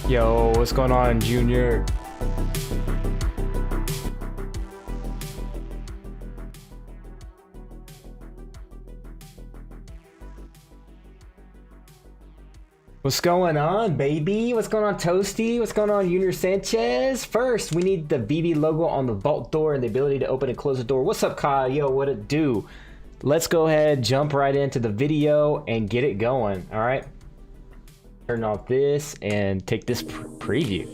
Yo, what's going on, Junior? What's going on, baby? What's going on, Toasty? What's going on, Junior Sanchez? First, we need the VeVe logo on the vault door and the ability to open and close the door. What's up, Kyle? Yo, what it do? Let's go ahead, jump right into the video and get it going, all right? Turn off this and take this preview.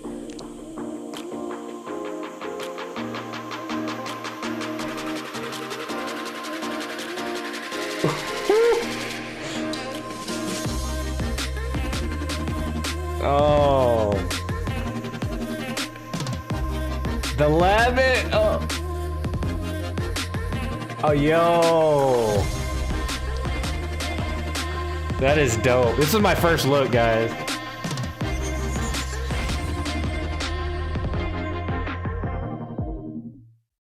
Oh. The Labbit. Oh. Oh, yo. That is dope. This is my first look, guys.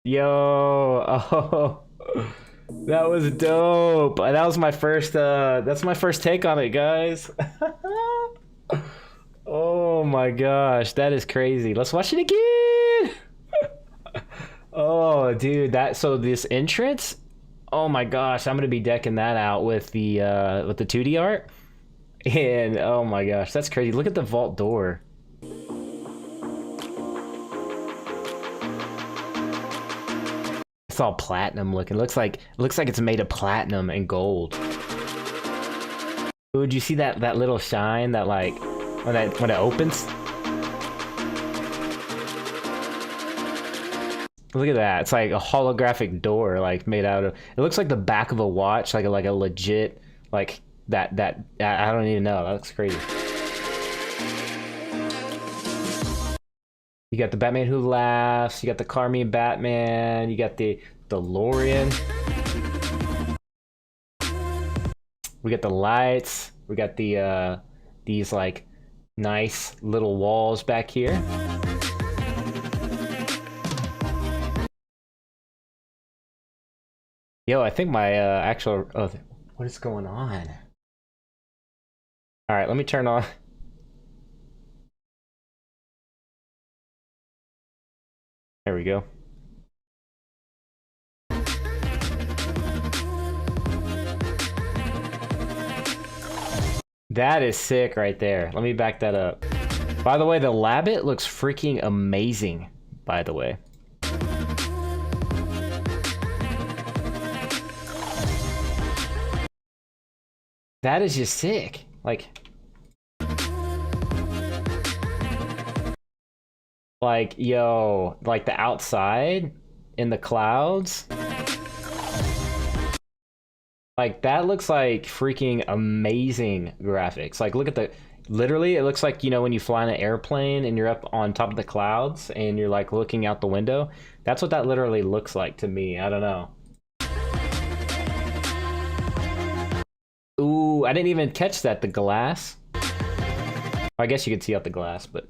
Yo. Oh. That was dope. That was my first that's my first take on it, guys. Oh my gosh, that is crazy. Let's watch it again. Oh, dude, so this entrance, oh my gosh, I'm gonna be decking that out with the 2D art. And oh my gosh, that's crazy. Look at the vault door. It's all platinum looking. Looks like it's made of platinum and gold. Would you see that little shine that like when it opens? Look at that. It's like a holographic door, like made out of. It looks like the back of a watch, like a legit, like that. I don't even know. That looks crazy. You got the Batman Who Laughs. You got the Carmine Batman. You got the DeLorean. We got the lights. We got the these like nice little walls back here. Yo, I think my actual what is going on? All right, let me turn on. There we go. That is sick right there. Let me back that up. By the way, the Labbit looks freaking amazing, by the way. That is just sick. Like, yo, like the outside in the clouds. Like, that looks like freaking amazing graphics. Like, look at literally, it looks like, you know, when you fly in an airplane and you're up on top of the clouds and you're like looking out the window. That's what that literally looks like to me. I don't know. Ooh, I didn't even catch that, the glass. I guess you could see out the glass, but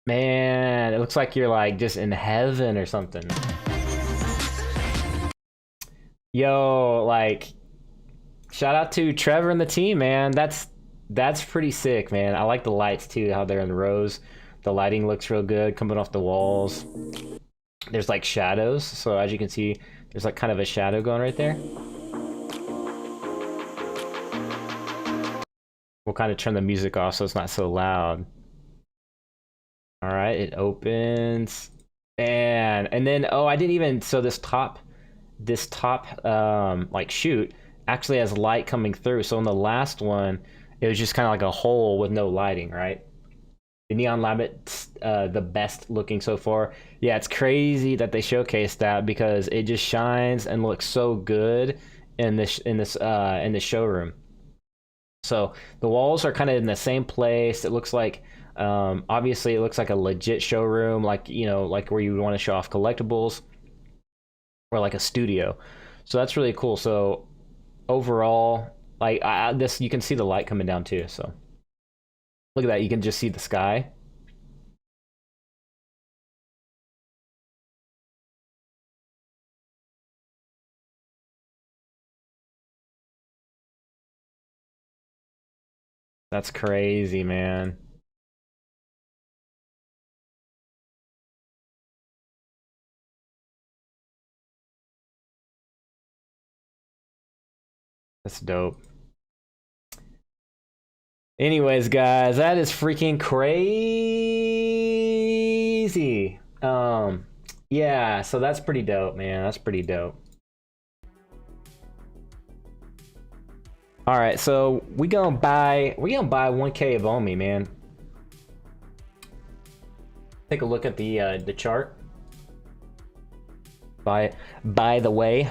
man, it looks like you're like just in heaven or something. Yo, like, shout out to Trevor and the team, man. That's pretty sick, man. I like the lights too, how they're in rows. The lighting looks real good coming off the walls. There's like shadows, so as you can see, there's like kind of a shadow going right there. We'll kind of turn the music off so it's not so loud. All right, it opens. And then, oh, I didn't even, so this top like chute actually has light coming through. So in the last one, it was just kind of like a hole with no lighting, right? The Neon Labbit's the best looking so far. Yeah, it's crazy that they showcased that because it just shines and looks so good in the showroom. So the walls are kind of in the same place. It looks like obviously it looks like a legit showroom, like, you know, like where you would want to show off collectibles or like a studio. So that's really cool. So overall, like this, you can see the light coming down too. So look at that. You can just see the sky. That's crazy, man. That's dope. Anyways, guys, that is freaking crazy. Yeah, so that's pretty dope, man. That's pretty dope. All right, so we're gonna buy 1K of OMI, man. Take a look at the chart. By the way.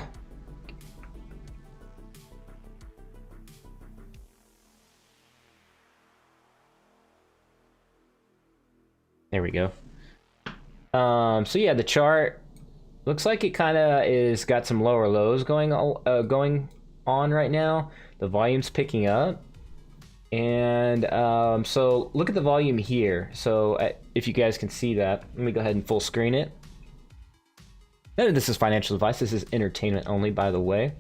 There we go. So yeah, the chart looks like it kind of is got some lower lows going on right now. The volume's picking up, and so look at the volume here. So if you guys can see that, let me go ahead and full screen it. None of this is financial advice. This is entertainment only, by the way.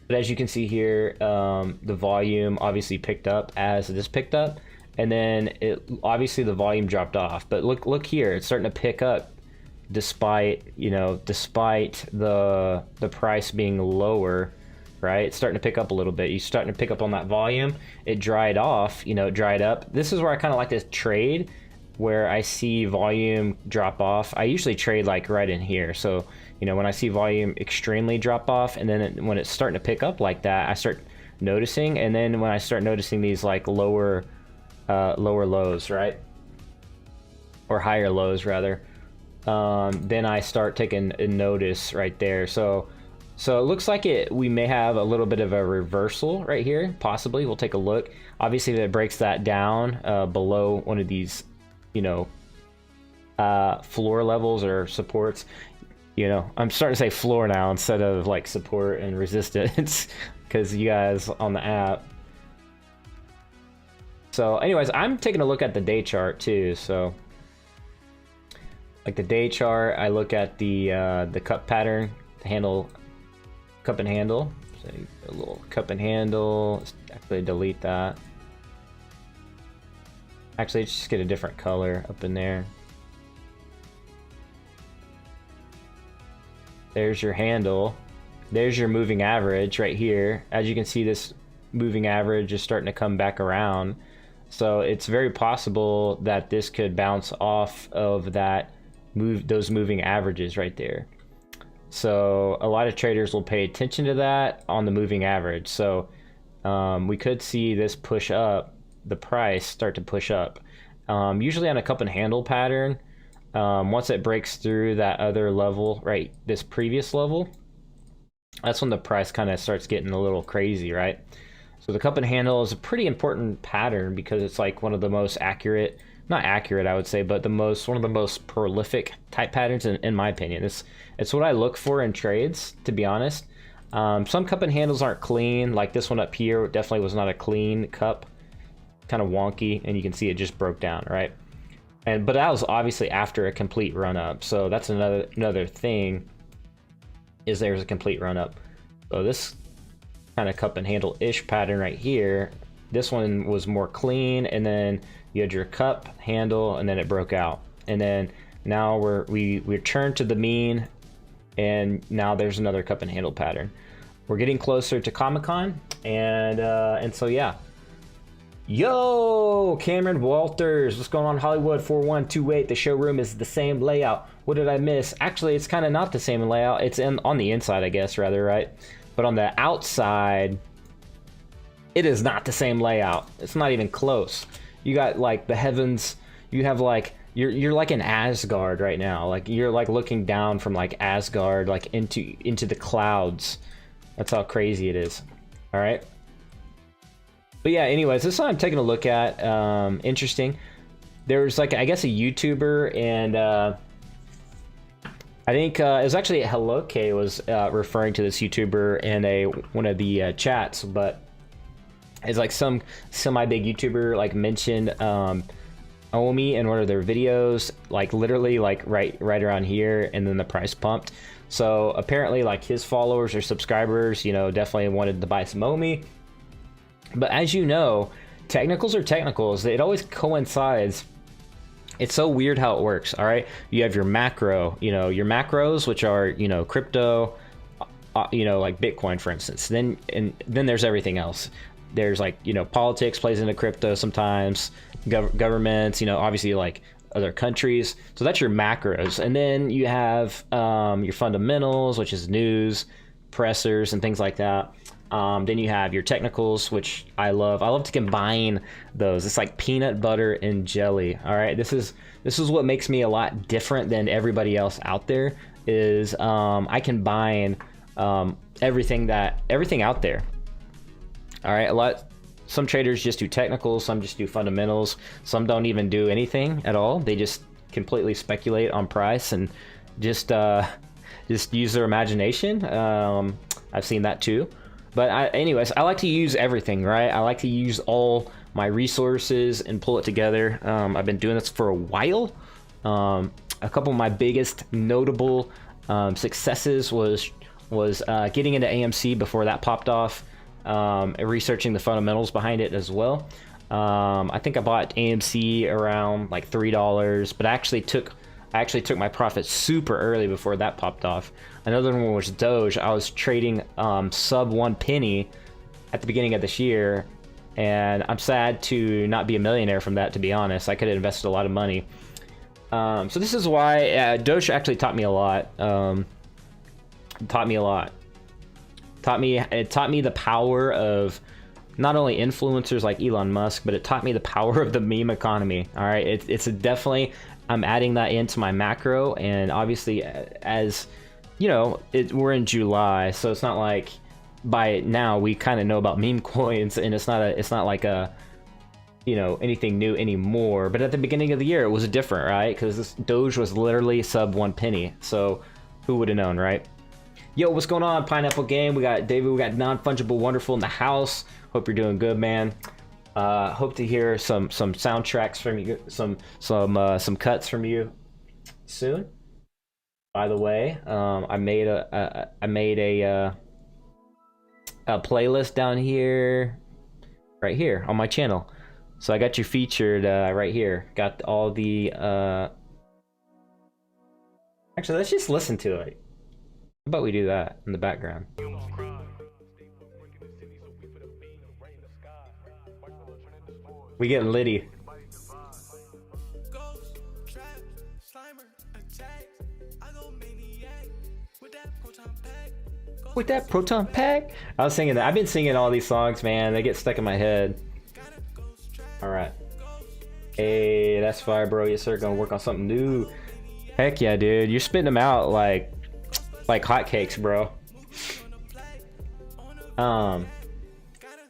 But as you can see here, the volume obviously picked up as this picked up, and then obviously the volume dropped off. But look here, it's starting to pick up despite the price being lower, right? It's starting to pick up a little bit. You're starting to pick up on that volume. It dried off, it dried up. This is where I kind of like to trade, where I see volume drop off. I usually trade like right in here. So when I see volume extremely drop off, and then when it's starting to pick up like that, I start noticing. And then when I start noticing these like lower lows, right, or higher lows rather, then I start taking a notice right there. So it looks like we may have a little bit of a reversal right here, possibly. We'll take a look. Obviously, if it breaks that down below one of these, floor levels or supports. I'm starting to say floor now instead of like support and resistance because you guys on the app. So anyways, I'm taking a look at the day chart too. So like the day chart, I look at the cup pattern, the handle, cup and handle. So a little cup and handle. Let's actually delete that. Actually, just get a different color up in there. There's your handle. There's your moving average right here. As you can see, this moving average is starting to come back around. So it's very possible that this could bounce off of those moving averages right there. So a lot of traders will pay attention to that on the moving average. So we could see this push up, the price start to push up. Usually on a cup and handle pattern, once it breaks through that other level, right, this previous level, that's when the price kind of starts getting a little crazy, right? So the cup and handle is a pretty important pattern because it's like one of the most accurate, not accurate I would say, but one of the most prolific type patterns in my opinion. It's what I look for in trades, to be honest. Some cup and handles aren't clean, like this one up here definitely was not a clean cup, kind of wonky, and you can see it just broke down, right? But that was obviously after a complete run up. So that's another thing, is there's a complete run up. So this kind of cup and handle ish pattern right here, this one was more clean, and then you had your cup handle, and then it broke out, and then now we returned to the mean, and now there's another cup and handle pattern. We're getting closer to Comic-Con, and so yeah. Yo, Cameron Walters, what's going on? Hollywood 4128. The showroom is the same layout. What did I miss? Actually, it's kind of not the same layout. It's on the inside, I guess, rather, right? But on the outside, it is not the same layout. It's not even close. You got like the heavens. You have like you're like in Asgard right now. Like you're like looking down from like Asgard, like into the clouds. That's how crazy it is. All right. But yeah, anyways, this one I'm taking a look at. Interesting. There's like, I guess, a YouTuber, and I think it was actually Hello K was referring to this YouTuber in one of the chats, but it's like some semi-big YouTuber like mentioned OMI in one of their videos, like literally like right around here, and then the price pumped. So apparently like his followers or subscribers, definitely wanted to buy some OMI. But as you know, technicals are technicals. It always coincides. It's so weird how it works, all right? You have your macro, your macros, which are, crypto, you know, like Bitcoin, for instance. Then there's everything else. There's like, you know, politics plays into crypto sometimes, governments, you know, obviously like other countries. So that's your macros. And then you have your fundamentals, which is news, pressers, and things like that. Then you have your technicals, which I love. I love to combine those. It's like peanut butter and jelly. All right, this is what makes me a lot different than everybody else out there. Is I combine everything out there. All right, some traders just do technicals, some just do fundamentals, some don't even do anything at all. They just completely speculate on price and just use their imagination. I've seen that too. But anyways, I like to use everything, right? I like to use all my resources and pull it together. I've been doing this for a while. A couple of my biggest notable successes was getting into AMC before that popped off, researching the fundamentals behind it as well. I think I bought AMC around like $3, but I actually took my profit super early before that popped off. Another one was Doge. I was trading sub 1 penny at the beginning of this year, and I'm sad to not be a millionaire from that, to be honest. I could have invested a lot of money. So this is why Doge actually taught me a lot. It taught me the power of not only influencers like Elon Musk, but it taught me the power of the meme economy. All right, it's definitely, I'm adding that into my macro, and obviously, as you know, we're in July, so it's not like by now we kind of know about meme coins, and it's not like a, you know, anything new anymore. But at the beginning of the year, it was different, right? Because this Doge was literally sub 1 penny, so who would have known, right? Yo, what's going on, Pineapple Game? We got David, we got Non-Fungible Wonderful in the house. Hope you're doing good, man. Hope to hear some soundtracks from you, some cuts from you soon. By the way, I made a playlist down here, right here on my channel. So I got you featured right here. Got all the. Actually, let's just listen to it. How about we do that in the background? We getting litty. With that proton pack? I was singing that. I've been singing all these songs, man. They get stuck in my head. Alright. Hey, that's fire, bro. Yes, sir. Gonna work on something new. Heck yeah, dude. You're spitting them out like hotcakes, bro.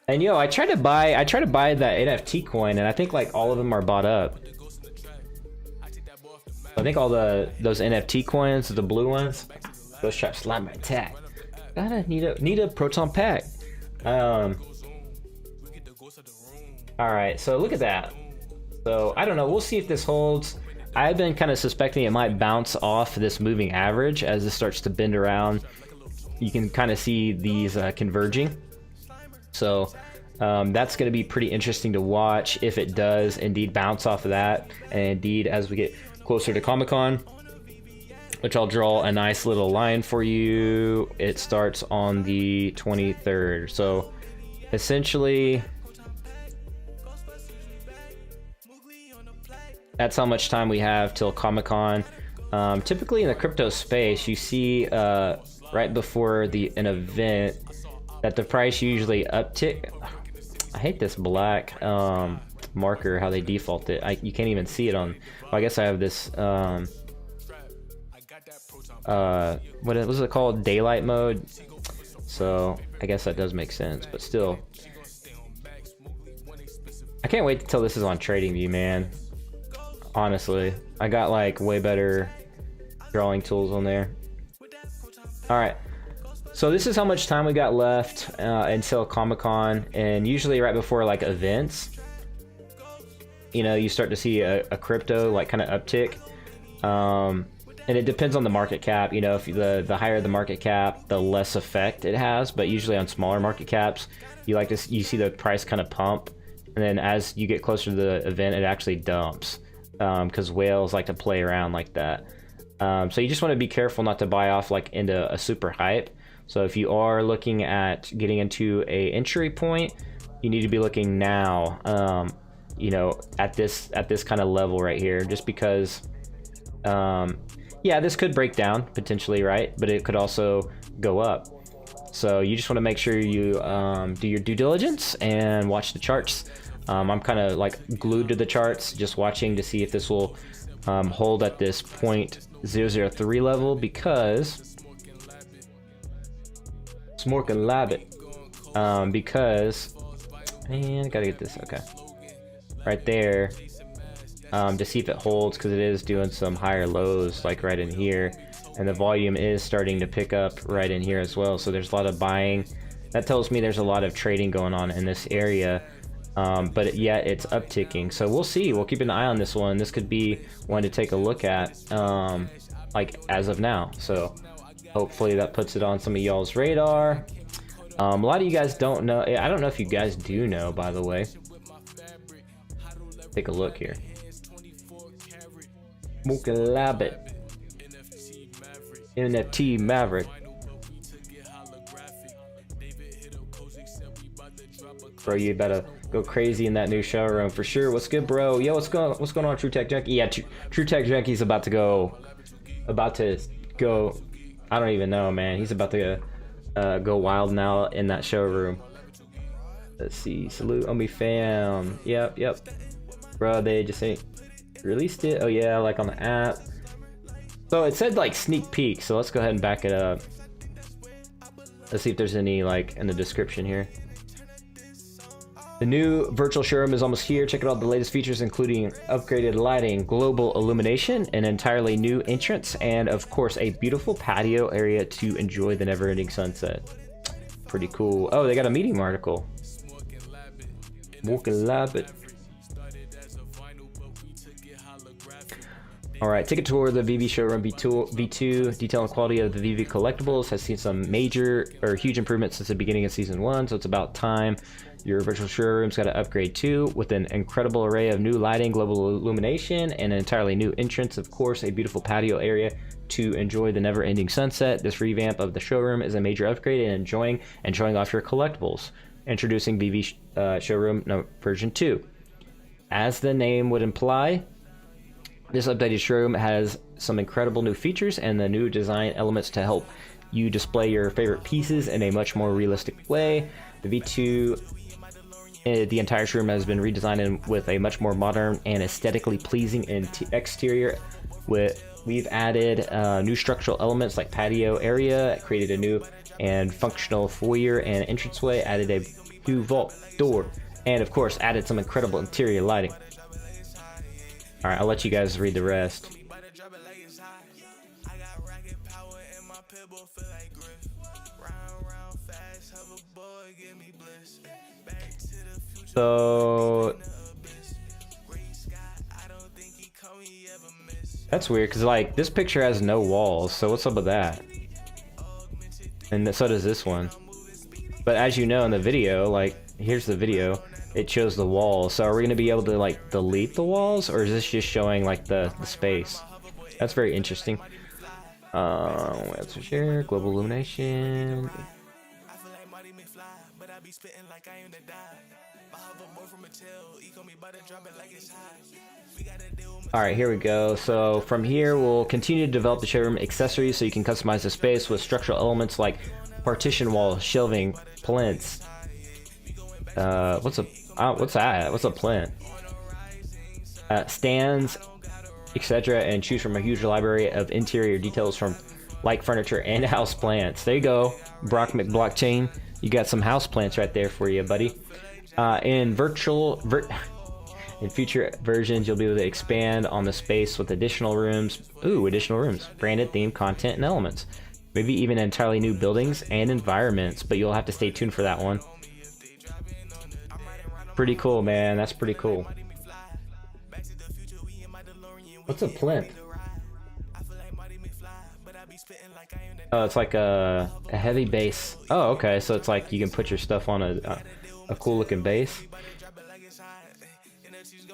And yo, I tried to buy that NFT coin, and I think like all of them are bought up. I think all those NFT coins, the blue ones, those traps slide my attack. Gotta need a proton pack. All right, so look at that. So I don't know. We'll see if this holds. I've been kind of suspecting it might bounce off this moving average as this starts to bend around. You can kind of see these converging. So that's going to be pretty interesting to watch if it does indeed bounce off of that. And indeed, as we get closer to Comic-Con, which I'll draw a nice little line for you. It starts on the 23rd. So essentially, that's how much time we have till Comic-Con. Typically in the crypto space, you see right before an event that the price usually uptick. I hate this black marker, how they default it. You can't even see it on. Well, I guess I have this. What was it called? Daylight mode. So I guess that does make sense, but still, I can't wait till this is on TradingView, man. Honestly, I got like way better drawing tools on there. All right, so this is how much time we got left until Comic-Con, and usually right before like events, you know, you start to see a crypto like kind of uptick. And it depends on the market cap. You know, if the higher the market cap, the less effect it has. But usually on smaller market caps, you see the price kind of pump, and then as you get closer to the event, it actually dumps, because whales like to play around like that. So you just want to be careful not to buy off like into a super hype. So if you are looking at getting into a entry point, you need to be looking now, you know, at this kind of level right here, just because, yeah, this could break down potentially, right? But it could also go up. So you just want to make sure you do your due diligence and watch the charts. I'm kind of like glued to the charts, just watching to see if this will hold at this 0.003 level, because Smork and Labbit, because, man, gotta get this, okay, right there, to see if it holds, because it is doing some higher lows like right in here, and the volume is starting to pick up right in here as well. So there's a lot of buying. That tells me there's a lot of trading going on in this area, but yet it's upticking. So we'll see. We'll keep an eye on this one. This could be one to take a look at, like as of now. So hopefully that puts it on some of y'all's radar. A lot of you guys don't know. I don't know if you guys do know, by the way. Take a look here. Labbit. NFT Maverick. Bro, you better go crazy in that new showroom for sure. What's good, bro? Yo, what's going on, True Tech Junkie? Yeah, True Tech Junkie's about to go. I don't even know, man. He's about to go wild now in that showroom. Let's see. Salute OMI fam. Yep. Bro, they just ain't released it. Oh yeah, like on the app. So it said like sneak peek, so let's go ahead and back it up. Let's see if there's any like in the description here. The new virtual showroom is almost here. Check out the latest features, including upgraded lighting, global illumination, an entirely new entrance, and of course a beautiful patio area to enjoy the never-ending sunset. Pretty cool. Oh, they got a Medium article. Smoking Labbit. Alright, take a tour of the VeVe Showroom V2. Detail and quality of the VeVe collectibles has seen some major or huge improvements since the beginning of Season 1, so it's about time. Your virtual showroom's got to upgrade too, with an incredible array of new lighting, global illumination, and an entirely new entrance. Of course, a beautiful patio area to enjoy the never-ending sunset. This revamp of the showroom is a major upgrade in enjoying and showing off your collectibles. Introducing VeVe Showroom version 2. As the name would imply, this updated showroom has some incredible new features and the new design elements to help you display your favorite pieces in a much more realistic way. The V2, the entire showroom has been redesigned with a much more modern and aesthetically pleasing exterior. We've added new structural elements like patio area, created a new and functional foyer and entranceway, added a new vault door, and of course added some incredible interior lighting. Alright, I'll let you guys read the rest. So that's weird, because like this picture has no walls, so what's up with that? And so does this one. But as you know in the video, like here's the video, it shows the walls. So are we gonna be able to like delete the walls, or is this just showing like the space? That's very interesting. Let's share global illumination. Alright, here we go. So from here we'll continue to develop the showroom accessories so you can customize the space with structural elements like partition walls, shelving, plinths. What's that? What's a plinth? Stands, etc., and choose from a huge library of interior details from like furniture and house plants. There you go, Brock McBlockchain. You got some house plants right there for you, buddy. In future versions, you'll be able to expand on the space with additional rooms. Ooh, additional rooms, branded theme, content, and elements. Maybe even entirely new buildings and environments, but you'll have to stay tuned for that one. Pretty cool, man. That's pretty cool. What's a plinth? Oh, it's like a heavy base. Oh, okay. So it's like you can put your stuff on a cool looking base.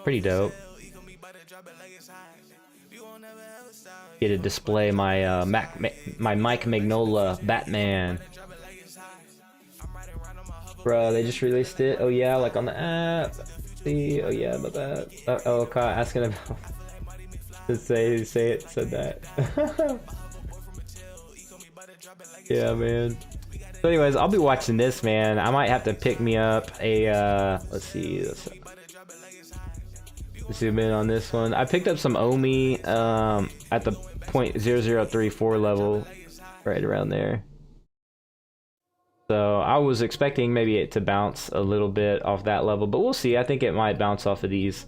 Pretty dope. Get to display my my Mike Magnola Batman. Bro, they just released it. Oh yeah, like on the app. See, oh yeah, about that. Oh, okay, asking about to say it said that. Yeah, man. So anyways, I'll be watching this, man. I might have to pick me up a let's see, let's zoom in on this one. I picked up some OMI at the 0.0034 level, right around there. So I was expecting maybe it to bounce a little bit off that level, but we'll see. I think it might bounce off of these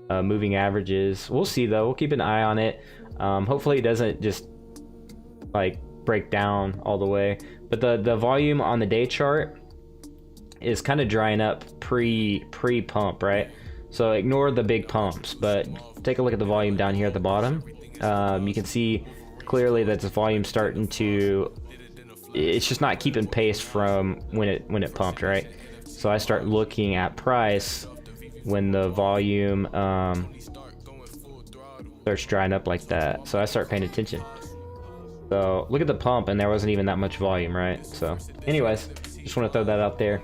moving averages. We'll see though. We'll keep an eye on it. Hopefully it doesn't just like break down all the way. But the volume on the day chart is kind of drying up pre-pump, right? So ignore the big pumps, but take a look at the volume down here at the bottom. You can see clearly that the volume's starting to, it's just not keeping pace from when it pumped, right? So I start looking at price when the volume starts drying up like that. So I start paying attention. So look at the pump, and there wasn't even that much volume, right? So anyways, just want to throw that out there.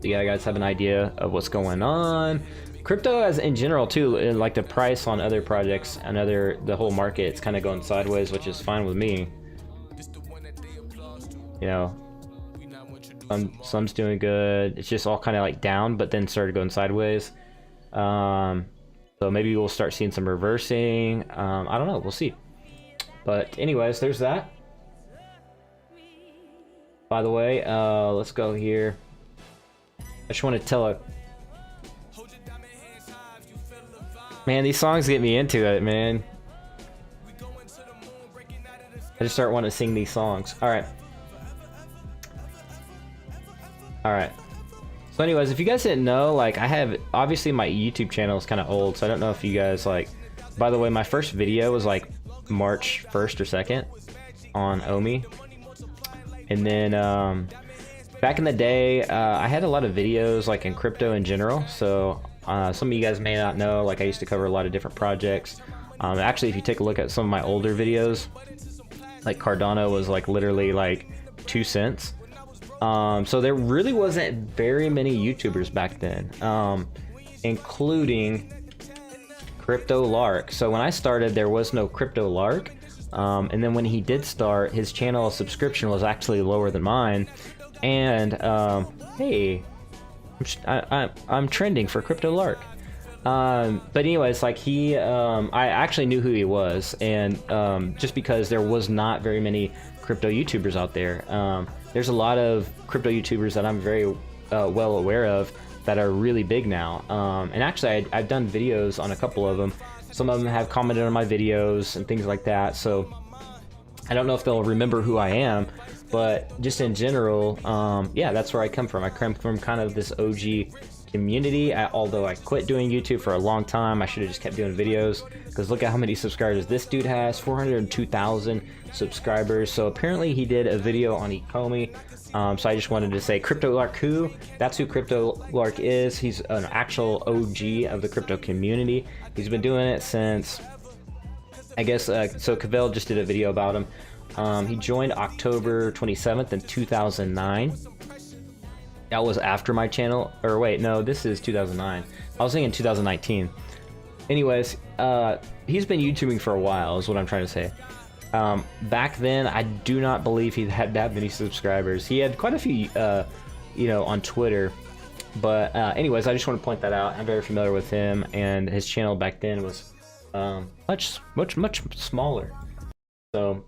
So yeah, you guys have an idea of what's going on. Crypto as in general too, like the price on other projects and the whole market, it's kind of going sideways, which is fine with me. You know, some's doing good. It's just all kind of like down, but then started going sideways. So maybe we'll start seeing some reversing. I don't know. We'll see. But anyways, there's that. By the way, let's go here. I just want to tell a... Man, these songs get me into it, man. I just start wanting to sing these songs. Alright. Alright. So anyways, if you guys didn't know, like, I have... Obviously, my YouTube channel is kind of old, so I don't know if you guys, like... By the way, my first video was, like, March 1st or 2nd on OMI. And then, back in the day, I had a lot of videos, like, in crypto in general, so... some of you guys may not know, like I used to cover a lot of different projects. Actually, if you take a look at some of my older videos, like Cardano was like literally like 2 cents. So there really wasn't very many YouTubers back then, including Crypto Lark. So when I started, there was no Crypto Lark. And then when he did start, his channel subscription was actually lower than mine. And hey, I'm trending for Crypto Lark. But anyways, like he, I actually knew who he was, and just because there was not very many crypto YouTubers out there. There's a lot of crypto YouTubers that I'm very well aware of that are really big now. And actually, I've done videos on a couple of them. Some of them have commented on my videos and things like that. So I don't know if they'll remember who I am. But just in general, yeah, that's where I come from. I come from kind of this OG community. Although I quit doing YouTube for a long time, I should have just kept doing videos. Because look at how many subscribers this dude has, 402,000 subscribers. So apparently he did a video on Ecomi. So I just wanted to say Crypto Lark who? That's who Crypto Lark is. He's an actual OG of the crypto community. He's been doing it since, I guess, so Cavell just did a video about him. He joined October 27th in 2009. That was after my channel, or wait, no, this is 2009. I was thinking 2019. Anyways, he's been YouTubing for a while, is what I'm trying to say. Back then, I do not believe he had that many subscribers. He had quite a few, you know, on Twitter. But anyways, I just want to point that out. I'm very familiar with him, and his channel back then was much smaller. So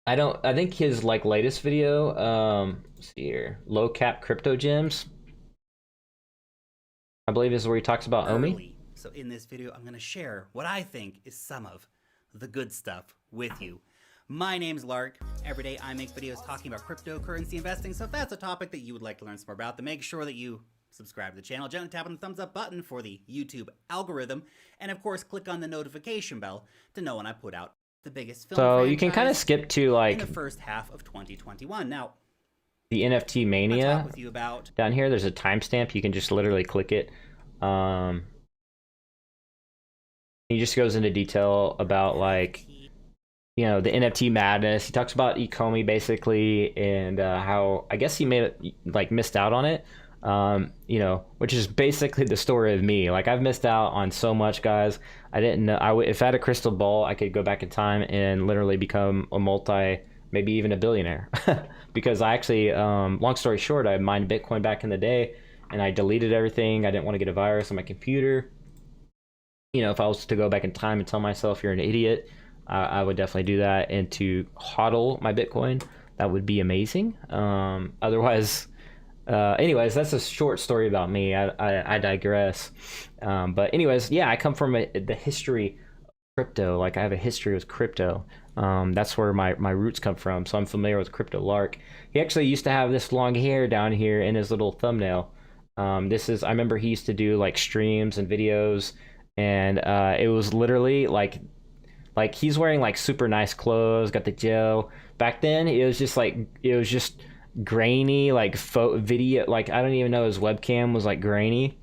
I think his like latest video, let's see here, low cap crypto gems, I believe is where he talks about OMI. So in this video, I'm gonna share what I think is some of the good stuff with you. My name's Lark. Every day I make videos talking about cryptocurrency investing. So if that's a topic that you would like to learn some more about, then make sure that you subscribe to the channel, gently tap on the thumbs up button for the YouTube algorithm, and of course click on the notification bell to know when I put out the biggest film. So you can kind of skip to like in the first half of 2021. Now, the NFT mania with you about down here. There's a timestamp. You can just literally click it. He just goes into detail about like you know, the NFT madness. He talks about Ecomi basically, and how I guess he made it, like, missed out on it. You know, which is basically the story of me. Like, I've missed out on so much, guys. I didn't know. If I had a crystal ball, I could go back in time and literally become a multi, maybe even a billionaire. Because I actually, long story short, I mined Bitcoin back in the day, and I deleted everything. I didn't want to get a virus on my computer. You know, if I was to go back in time and tell myself you're an idiot, I would definitely do that. And to hodl my Bitcoin, that would be amazing. Otherwise, anyways, that's a short story about me. I digress. But anyways, yeah, I come from the history of crypto. Like, I have a history with crypto. That's where my roots come from. So I'm familiar with Crypto Lark. He actually used to have this long hair down here in his little thumbnail. I remember he used to do like streams and videos, and it was literally like he's wearing like super nice clothes, got the gel. Back then, it was just grainy, like video. Like, I don't even know, his webcam was like grainy.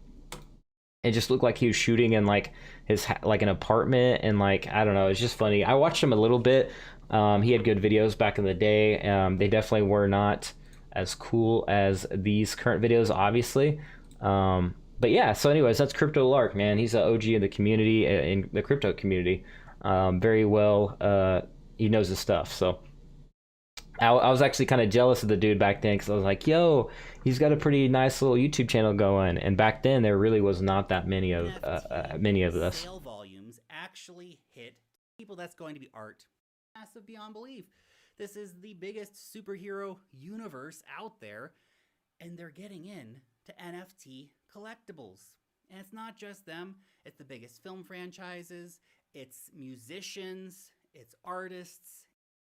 It just looked like he was shooting in like like an apartment, and like, I don't know, it's just funny. I watched him a little bit. He had good videos back in the day. They definitely were not as cool as these current videos, obviously. But yeah, so anyways, that's Crypto Lark, man. He's an OG in the community, in the crypto community. Very well. He knows his stuff. So I was actually kind of jealous of the dude back then, because I was like, yo, he's got a pretty nice little YouTube channel going. And back then, there really was not that many of us. Sale volumes actually hit people. That's going to be art. Massive beyond belief. This is the biggest superhero universe out there, and they're getting in to NFT collectibles. And it's not just them. It's the biggest film franchises. It's musicians. It's artists.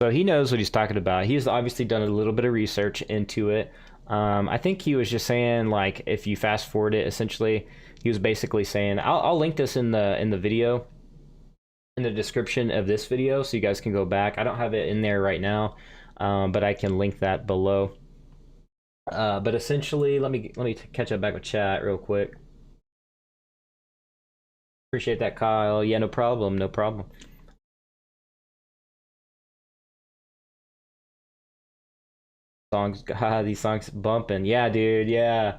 So he knows what he's talking about. He's obviously done a little bit of research into it. I think he was just saying, like, if you fast forward it, essentially, he was basically saying, I'll link this in the video, in the description of this video, so you guys can go back. I don't have it in there right now, but I can link that below. But essentially, let me catch up back with chat real quick. Appreciate that, Kyle. Yeah, no problem, no problem. Songs, God, these songs bumping. Yeah, dude, yeah.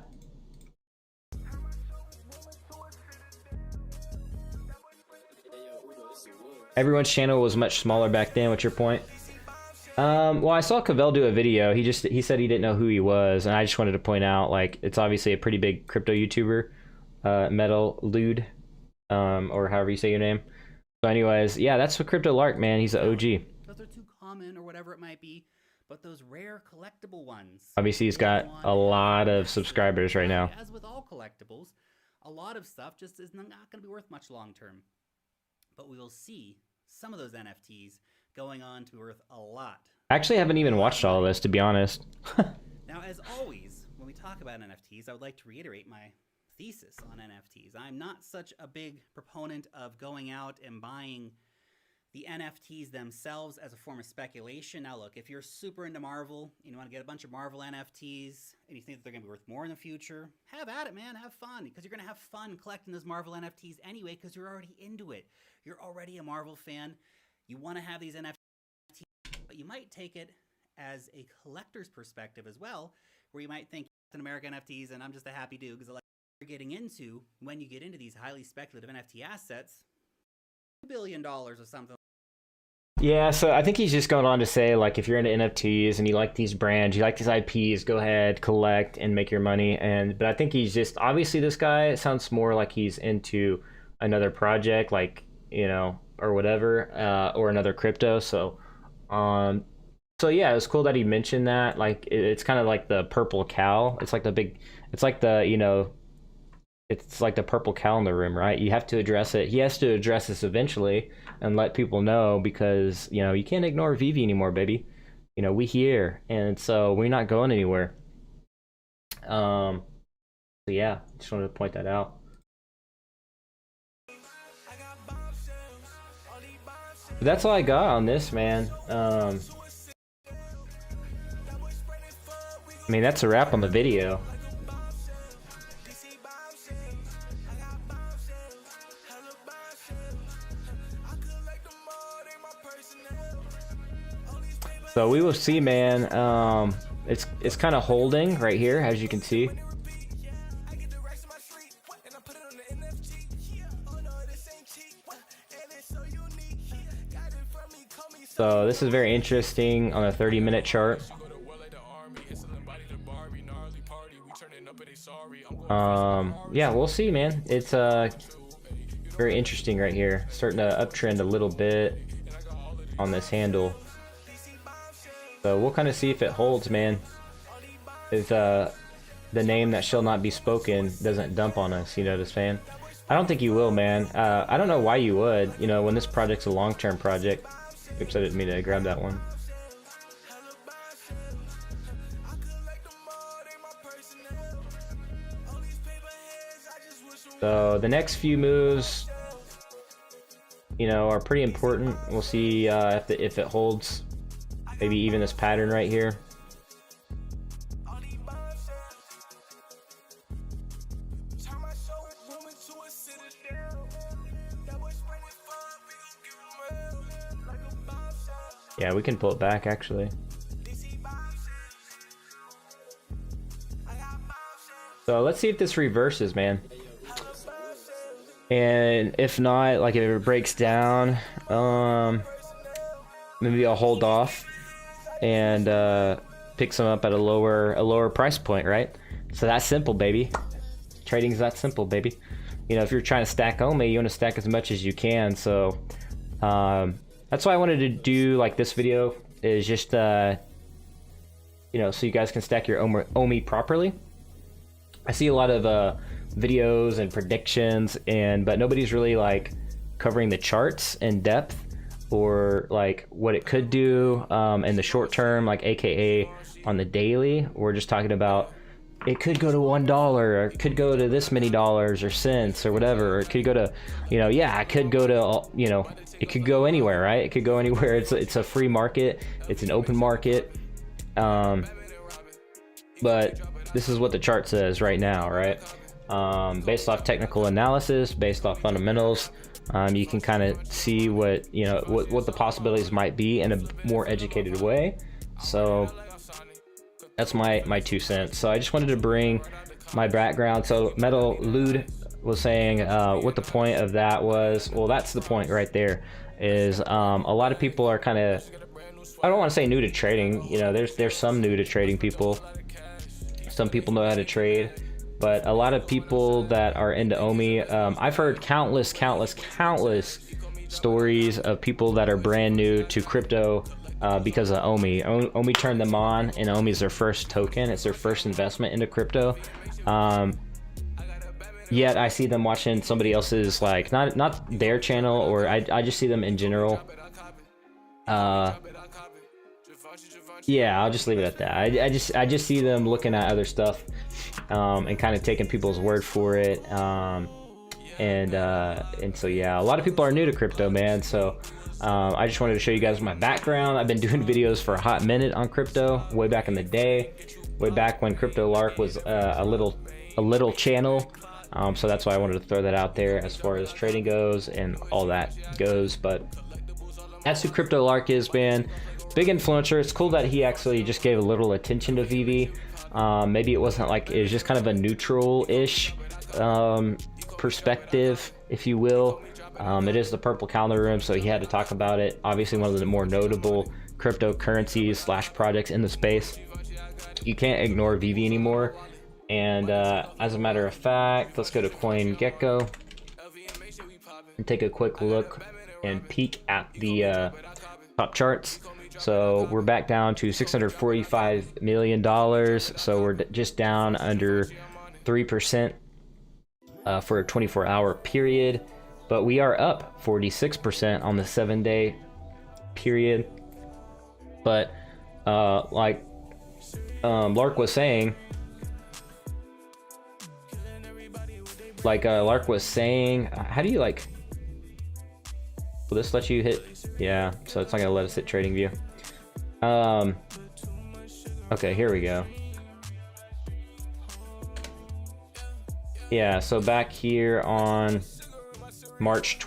Everyone's channel was much smaller back then. What's your point? Well, I saw Cavell do a video. He said he didn't know who he was, and I just wanted to point out, like, it's obviously a pretty big crypto YouTuber, Metal Lude, or however you say your name. So anyways, yeah, that's what Crypto Lark, man. He's an OG. Those are too common, or whatever it might be. But those rare collectible ones. Obviously, he's got a lot of subscribers right now. As with all collectibles, a lot of stuff just is not going to be worth much long term. But we will see some of those NFTs going on to be worth a lot. I actually haven't even watched all of this, to be honest. Now, as always, when we talk about NFTs, I would like to reiterate my thesis on NFTs. I'm not such a big proponent of going out and buying the NFTs themselves as a form of speculation. Now, look, if you're super into Marvel and you want to get a bunch of Marvel NFTs and you think that they're going to be worth more in the future, have at it, man. Have fun, because you're going to have fun collecting those Marvel NFTs anyway, because you're already into it. You're already a Marvel fan. You want to have these NFTs, but you might take it as a collector's perspective as well, where you might think Captain America NFTs and I'm just a happy dude, because like you're getting into, when you get into these highly speculative NFT assets, $2 billion or something. Yeah, so I think he's just going on to say, like, if you're into NFTs and you like these brands, you like these IPs, go ahead, collect, and make your money. But I think he's just, obviously this guy sounds more like he's into another project, like, you know, or whatever, or another crypto. So yeah, it was cool that he mentioned that. Like, it's kind of like the purple cow. It's like the, you know, it's like the purple cow in the room, right? You have to address it. He has to address this eventually and let people know, because, you know, you can't ignore VeVe anymore, baby. You know, we here, and so we're not going anywhere. So yeah, just wanted to point that out. But that's all I got on this, man. I mean, that's a wrap on the video. So we will see, man. It's kind of holding right here, as you can see. So this is very interesting on a 30-minute chart. Yeah, we'll see, man. It's very interesting right here. Starting to uptrend a little bit on this handle. So we'll kind of see if it holds, man. If the name that shall not be spoken doesn't dump on us, you know what I'm saying? I don't think you will, man. I don't know why you would, you know, when this project's a long-term project. Oops, I didn't mean to grab that one. So the next few moves, you know, are pretty important. We'll see if it holds, maybe even this pattern right here. Yeah, we can pull it back actually. So let's see if this reverses, man. And if not, like if it breaks down, maybe I'll hold off and pick some up at a lower price point, right? So that's simple, baby. Trading's that simple, baby. You know, if you're trying to stack OMI, you want to stack as much as you can. So that's why I wanted to do like this video, is just you know, so you guys can stack your OMI properly. I see a lot of videos and predictions, but nobody's really like covering the charts in depth, or like what it could do in the short term, like aka on the daily. We're just talking about it could go to $1, or it could go to this many dollars or cents or whatever, or it could go to, you know, yeah, it could go to, you know, it could go anywhere, right? It could go anywhere. It's a free market, it's an open market, but this is what the chart says right now, right? Based off technical analysis, based off fundamentals, you can kind of see what, you know, what the possibilities might be in a more educated way. So that's my 2 cents. So I just wanted to bring my background. So Metal Lude was saying what the point of that was. Well, that's the point right there, is a lot of people are kind of, I don't want to say new to trading, you know, there's some new to trading people. Some people know how to trade, but a lot of people that are into OMI, I've heard countless stories of people that are brand new to crypto because of OMI. OMI turned them on, and OMI is their first token. It's their first investment into crypto. Yet I see them watching somebody else's, like, not their channel, or I just see them in general. Yeah, I'll just leave it at that. I just see them looking at other stuff and kind of taking people's word for it. And so yeah, a lot of people are new to crypto, man. So I just wanted to show you guys my background. I've been doing videos for a hot minute on crypto, way back in the day, way back when Crypto Lark was a little channel. So that's why I wanted to throw that out there as far as trading goes and all that goes. But that's who Crypto Lark is, man. Big influencer. It's cool that he actually just gave a little attention to VeVe. Maybe it wasn't like, it was just kind of a neutral-ish perspective, if you will. It is the purple calendar room, so he had to talk about it. Obviously one of the more notable cryptocurrencies / projects in the space. You can't ignore VeVe anymore. And as a matter of fact, let's go to CoinGecko and take a quick look and peek at the top charts. So we're back down to $645 million. So we're just down under 3% for a 24-hour period. But we are up 46% on the 7-day period. But like Lark was saying, how do you like, will this let you hit? Yeah, so it's not gonna let us hit trading view. Okay, here we go. Yeah, so back here on March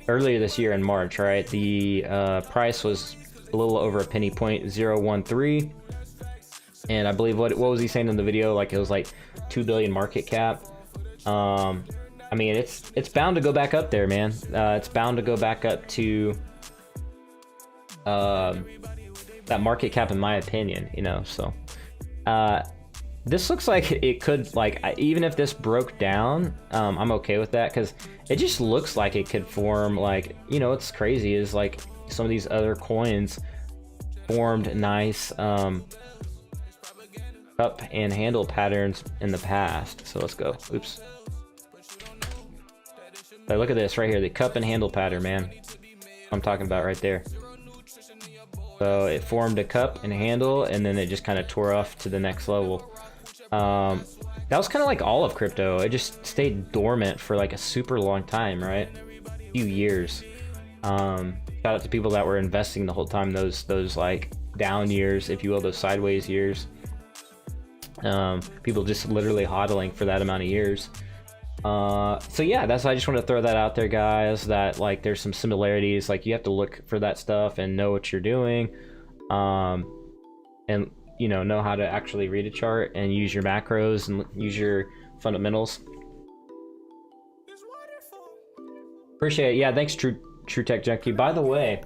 earlier this year in March, right? The price was a little over a penny, 0.013, and I believe what was he saying in the video? Like it was like 2 billion market cap. I mean, it's bound to go back up there, man. It's bound to go back up to that market cap, in my opinion. You know, so this looks like it could, like, even if this broke down, I'm okay with that, because it just looks like it could form, like, you know, what's crazy is like some of these other coins formed nice cup and handle patterns in the past. So let's go. Oops. But look at this right here, the cup and handle pattern, man. I'm talking about right there. So it formed a cup and handle, and then it just kind of tore off to the next level. That was kind of like all of crypto. It just stayed dormant for like a super long time, right? A few years. Shout out to people that were investing the whole time, those like down years, if you will, those sideways years. People just literally hodling for that amount of years. So yeah, I just want to throw that out there, guys, that like there's some similarities. Like you have to look for that stuff and know what you're doing, and you know how to actually read a chart and use your macros and use your fundamentals. Appreciate it. Yeah, thanks, True Tech Junkie. By the way,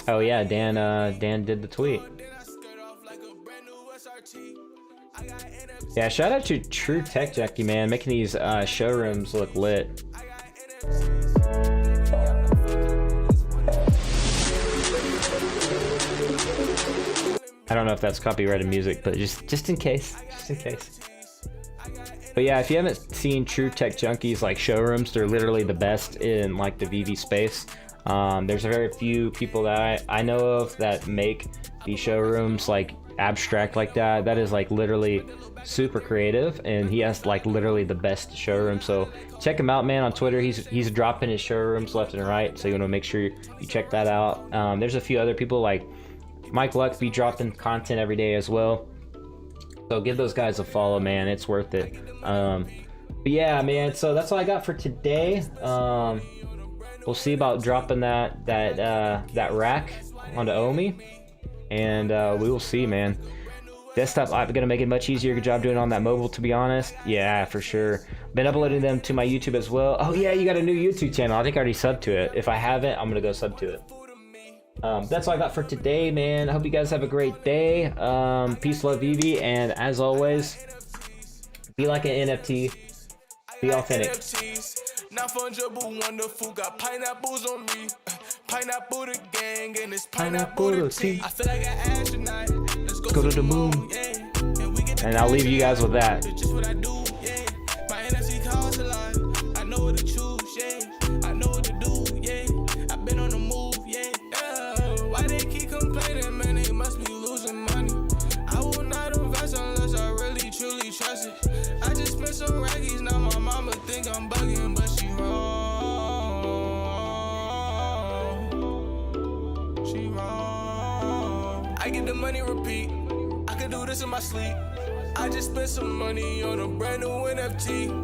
oh yeah, Dan did the tweet. Yeah, shout out to True Tech Junkie, man, making these showrooms look lit. I don't know if that's copyrighted music, but just in case, But yeah, if you haven't seen True Tech Junkie's like showrooms, they're literally the best in like the VeVe space. There's a very few people that I know of that make these showrooms like abstract like that. That is like literally super creative, and he has like literally the best showroom. So check him out, man, on Twitter. He's dropping his showrooms left and right, so you want to make sure you check that out. There's a few other people like Mike Luck be dropping content every day as well, so give those guys a follow, man. It's worth it. But yeah, man, so that's all I got for today. We'll see about dropping that rack onto OMI, and we will see, man. Desktop, I'm gonna make it much easier. Good job doing it on that mobile, to be honest. Yeah, for sure. Been uploading them to my YouTube as well. Oh yeah, you got a new YouTube channel. I think I already subbed to it. If I haven't, I'm gonna go sub to it. That's all I got for today, man. I hope you guys have a great day. Peace, love, VeVe, and as always, be like an NFT. Be authentic. Not fungible, wonderful, got pineapples on me. Pineapple the gang, and it's pineapple the tea. I feel like an astronaut. Let's go to the moon. And I'll leave you guys with that. Just what I do, yeah. My NFC costs a lot. I know what to choose, yeah. I know what to do, yeah. I've been on the move, yeah. Why they keep complaining, man? They must be losing money. I will not invest unless I really truly trust it. I just spent some raggies, now my mama think I'm bugging, but she wrong. I get the money, repeat. I could do this in my sleep. I just spent some money on a brand new NFT.